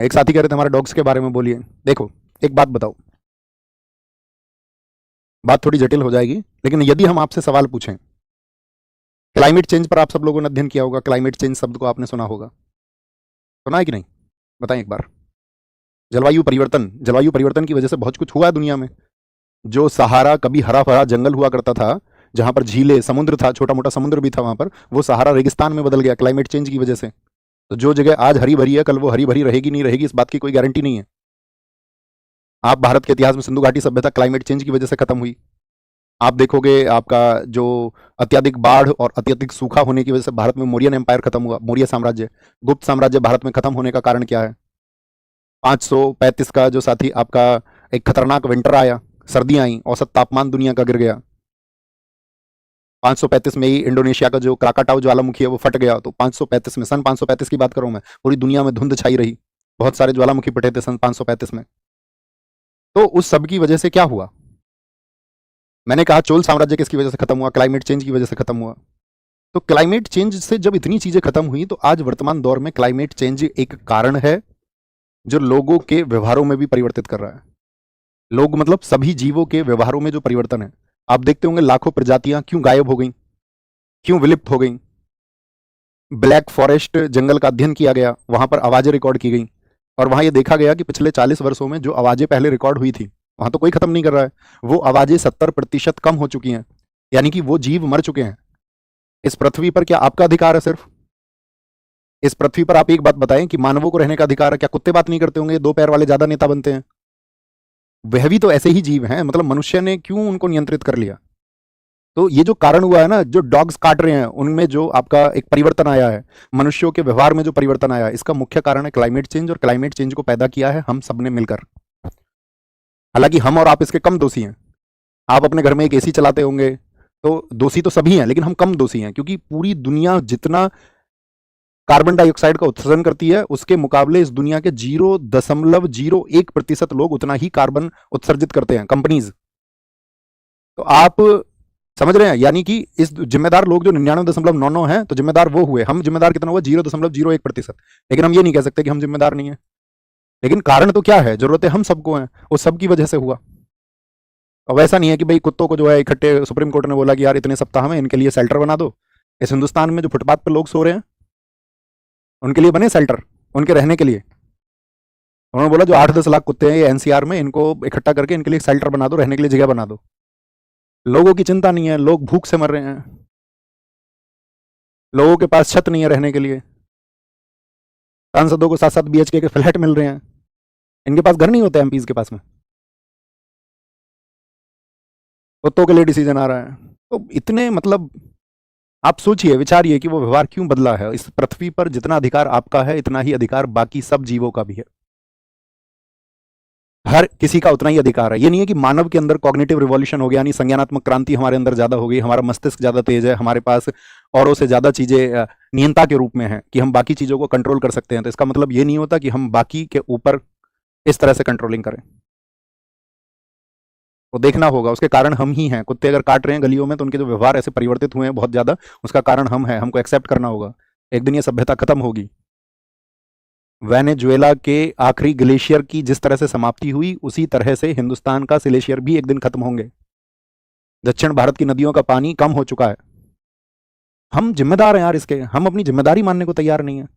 एक साथी कह रहे थे हमारे डॉग्स के बारे में बोलिए। देखो, एक बात बताओ, बात थोड़ी जटिल हो जाएगी, लेकिन यदि हम आपसे सवाल पूछें, क्लाइमेट चेंज पर आप सब लोगों ने अध्ययन किया होगा, क्लाइमेट चेंज शब्द को आपने सुना होगा, सुना है कि नहीं? बताएं एक बार। जलवायु परिवर्तन की वजह से बहुत कुछ हुआ है दुनिया में। जो सहारा कभी हरा भरा जंगल हुआ करता था, जहां पर झीलें, समुद्र था, छोटा मोटा समुद्र भी था वहां पर, वो सहारा रेगिस्तान में बदल गया क्लाइमेट चेंज की वजह से। तो जो जगह आज हरी भरी है, कल वो हरी भरी रहेगी नहीं रहेगी, इस बात की कोई गारंटी नहीं है। आप भारत के इतिहास में सिंधु घाटी सभ्यता क्लाइमेट चेंज की वजह से खत्म हुई। आप देखोगे आपका जो अत्यधिक बाढ़ और अत्यधिक सूखा होने की वजह से भारत में मौर्यन एम्पायर खत्म हुआ, मौर्य साम्राज्य, गुप्त साम्राज्य भारत में खत्म होने का कारण क्या है? 535 का जो साथी आपका एक खतरनाक विंटर आया, सर्दियां आई, औसत तापमान दुनिया का गिर गया। 535 में ही इंडोनेशिया का जो क्राकाटाओ ज्वालामुखी है वो फट गया। तो 535 में, सन 535 की बात करूं मैं, पूरी दुनिया में धुंध छाई रही, बहुत सारे ज्वालामुखी फटे थे सन 535 में। तो उस सब की वजह से क्या हुआ? मैंने कहा चोल साम्राज्य किसकी वजह से खत्म हुआ? क्लाइमेट चेंज की वजह से खत्म हुआ। तो क्लाइमेट चेंज से जब इतनी चीजें खत्म हुई, तो आज वर्तमान दौर में क्लाइमेट चेंज एक कारण है जो लोगों के व्यवहारों में भी परिवर्तित कर रहा है। लोग मतलब सभी जीवों के व्यवहारों में जो परिवर्तन है, आप देखते होंगे लाखों प्रजातियां क्यों गायब हो गई, क्यों विलुप्त हो गई। ब्लैक फॉरेस्ट जंगल का अध्ययन किया गया, वहां पर आवाजें रिकॉर्ड की गई, और वहां यह देखा गया कि पिछले 40 वर्षों में जो आवाजें पहले रिकॉर्ड हुई थी, वहां तो कोई खत्म नहीं कर रहा है, वो आवाजें 70% कम हो चुकी हैं, यानी कि वो जीव मर चुके हैं। इस पृथ्वी पर क्या आपका अधिकार है? सिर्फ इस पृथ्वी पर आप एक बात बताएं कि मानवों को रहने का अधिकार है? क्या कुत्ते बात नहीं करते होंगे? दो पैर वाले ज्यादा नेता बनते हैं। वह भी तो ऐसे ही जीव हैं, मतलब मनुष्य ने क्यों उनको नियंत्रित कर लिया? तो ये जो कारण हुआ है ना, जो डॉग्स काट रहे हैं, उनमें जो आपका एक परिवर्तन आया है, मनुष्यों के व्यवहार में जो परिवर्तन आया है, इसका मुख्य कारण है क्लाइमेट चेंज, और क्लाइमेट चेंज को पैदा किया है हम सबने मिलकर। हालांकि हम और आप इसके कम दोषी हैं। आप अपने घर में एक एसी चलाते होंगे, तो दोषी तो सभी हैं, लेकिन हम कम दोषी हैं, क्योंकि पूरी दुनिया जितना कार्बन डाइऑक्साइड का उत्सर्जन करती है, उसके मुकाबले इस दुनिया के 0.01% लोग उतना ही कार्बन उत्सर्जित करते हैं, कंपनीज। तो आप समझ रहे हैं, यानी कि इस जिम्मेदार लोग जो 99.99 हैं, तो जिम्मेदार वो हुए। हम जिम्मेदार कितना हुआ? 0.01%। लेकिन हम ये नहीं कह सकते कि हम जिम्मेदार नहीं है। लेकिन कारण तो क्या है? जरूरतें हम सबको हैं, उस सब की वजह से हुआ। अब ऐसा नहीं है कि भाई कुत्तों को जो है इकट्ठे सुप्रीम कोर्ट ने बोला कि यार इतने सप्ताह में इनके लिए शेल्टर बना दो। इस हिंदुस्तान में जो फुटपाथ पर लोग सो रहे हैं, उनके लिए बने शेल्टर, उनके रहने के लिए। उन्होंने बोला जो 8-10 लाख कुत्ते हैं ये एनसीआर में, इनको इकट्ठा करके इनके लिए शेल्टर बना दो, रहने के लिए जगह बना दो। लोगों की चिंता नहीं है, लोग भूख से मर रहे हैं, लोगों के पास छत नहीं है रहने के लिए, सांसदों को 7-7 BHK के फ्लैट मिल रहे हैं, इनके पास घर नहीं होते एमपीज के पास में। कुत्तों के लिए डिसीजन आ रहा है। तो इतने मतलब आप सोचिए, विचारिए कि वो व्यवहार क्यों बदला है। इस पृथ्वी पर जितना अधिकार आपका है, इतना ही अधिकार बाकी सब जीवों का भी है। हर किसी का उतना ही अधिकार है। ये नहीं है कि मानव के अंदर कॉग्निटिव रिवॉल्यूशन हो गया, यानी संज्ञानात्मक क्रांति हमारे अंदर ज्यादा हो गई, हमारा मस्तिष्क ज्यादा तेज है, हमारे पास औरों से ज्यादा चीजें नियंत्रण के रूप में है कि हम बाकी चीजों को कंट्रोल कर सकते हैं। तो इसका मतलब ये नहीं होता कि हम बाकी के ऊपर इस तरह से कंट्रोलिंग करें। वो देखना होगा, उसके कारण हम ही हैं। कुत्ते अगर काट रहे हैं गलियों में, तो उनके जो व्यवहार ऐसे परिवर्तित हुए हैं बहुत ज्यादा, उसका कारण हम हैं। हमको एक्सेप्ट करना होगा। एक दिन ये सभ्यता खत्म होगी। वेनेजुएला के आखिरी ग्लेशियर की जिस तरह से समाप्ति हुई, उसी तरह से हिंदुस्तान का ग्लेशियर भी एक दिन खत्म होंगे। दक्षिण भारत की नदियों का पानी कम हो चुका है। हम जिम्मेदार हैं यार इसके, हम अपनी जिम्मेदारी मानने को तैयार नहीं है।